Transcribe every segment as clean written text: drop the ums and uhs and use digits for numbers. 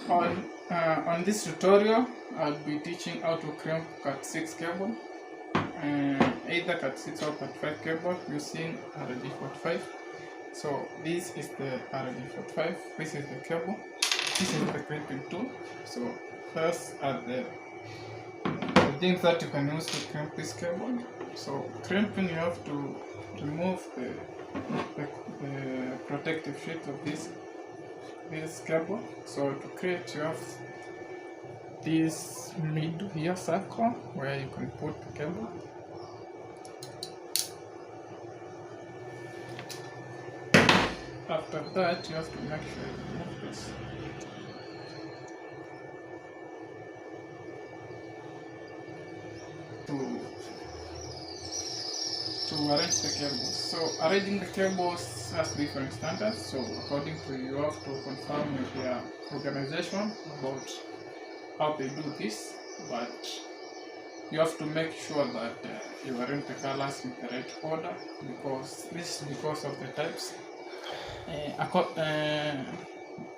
On this tutorial, I'll be teaching how to crimp Cat 6 cable, either Cat 6 or Cat 5 cable using RJ45. So this is the RJ45, this is the cable, this is the crimping tool. So first are the things that you can use to crimp this cable. So crimping, you have to remove the protective sheet of this cable. So to create, you have this middle here circle where you can put the cable. After that, you have to make sure you remove this. To arrange the cables. So arranging the cables has different standards. So according to you have to confirm with your organization about how they do this, but you have to make sure that you arrange the colors in the right order, because this is because of the types.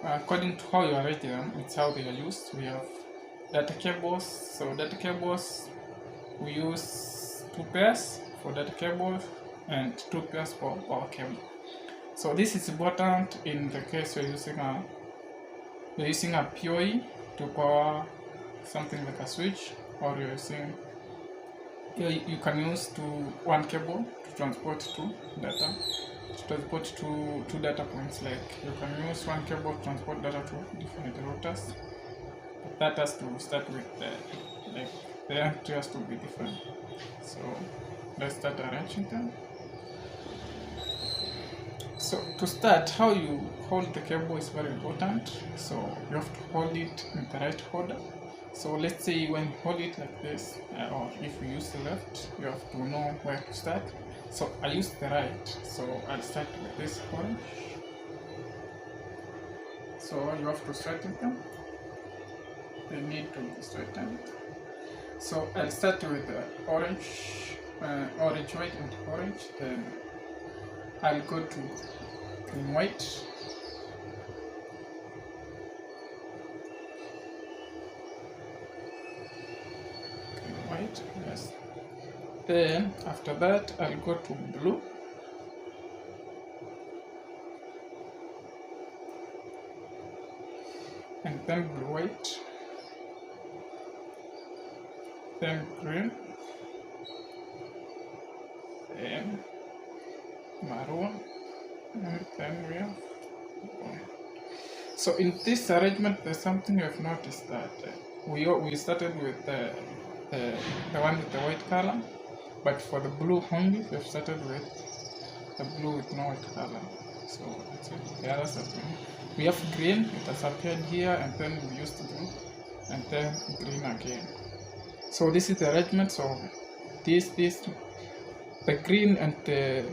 According to how you arrange them, it's how they are used. We have data cables. So data cables, we use 2 pairs for data cable and 2 pairs for power cable. So this is important in the case you're using a PoE to power something like a switch, or you're using, you can use one cable to transport two data. To transport two data points, like you can use one cable to transport data to different routers. But that has to start with the entry has to be different. So let's start arranging them. So to start, how you hold the cable is very important. So you have to hold it in the right order. So let's say when you hold it like this, or if you use the left, you have to know where to start. So I use the right, so I'll start with this orange. So you have to straighten them. They need to be straightened. So I'll start with the orange, white and orange. Then I'll go to green, white. Green, white, yes. Then after that, I'll go to blue. And then blue, white. Then green. Then maroon. And then we have blue. So in this arrangement, there's something I've noticed, that we started with the one with the white color. But for the blue only, we've started with the blue with no white color. So that's it. The others have been. We have green, it has appeared here, and then we used blue, and then green again. So this is the arrangement. So the green and the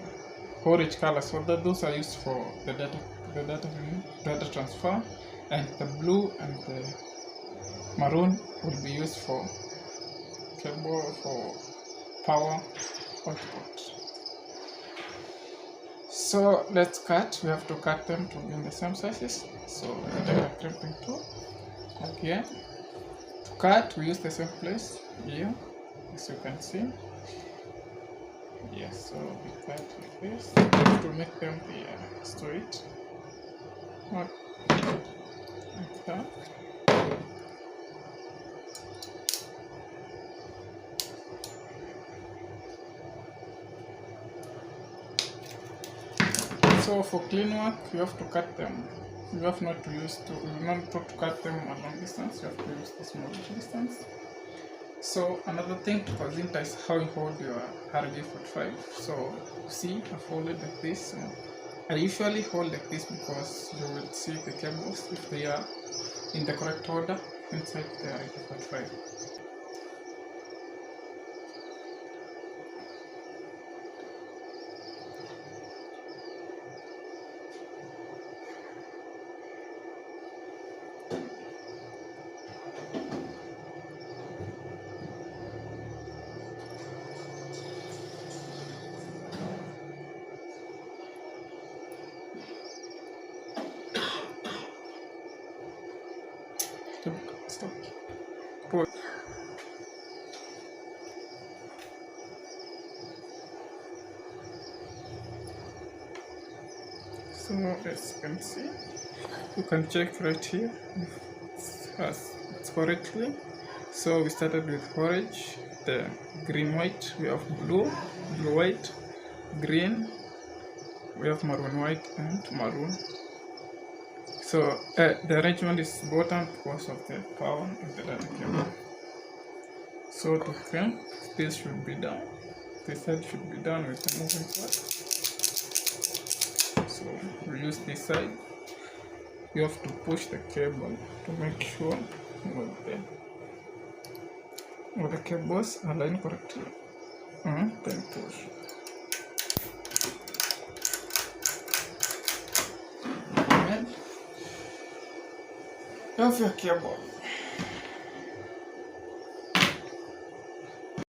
orange color, so those are used for the data transfer, and the blue and the maroon will be used for cable, for power output. So let's cut. We have to cut them to be in the same sizes. So we take a crimping tool again. To cut, we use the same place here, as you can see. Yes, so we cut like this to make them be straight. Not like that. So for clean work, you have to cut them. You have not to cut them a long distance. You have to use the small distance. So another thing to consider is how you hold your RJ45. So see, I've folded like this. So I usually hold like this because you will see the cables if they are in the correct order inside the RJ45. So as you can see, you can check right here if it's correctly. So we started with orange, the green white, we have blue, blue white, green, we have maroon white and maroon. So the arrangement is bottom because of the power of the data cable. So to crimp, this should be done. This side should be done with the moving part. So we use this side. You have to push the cable to make sure the cables align correctly. Then push. And you have your cable.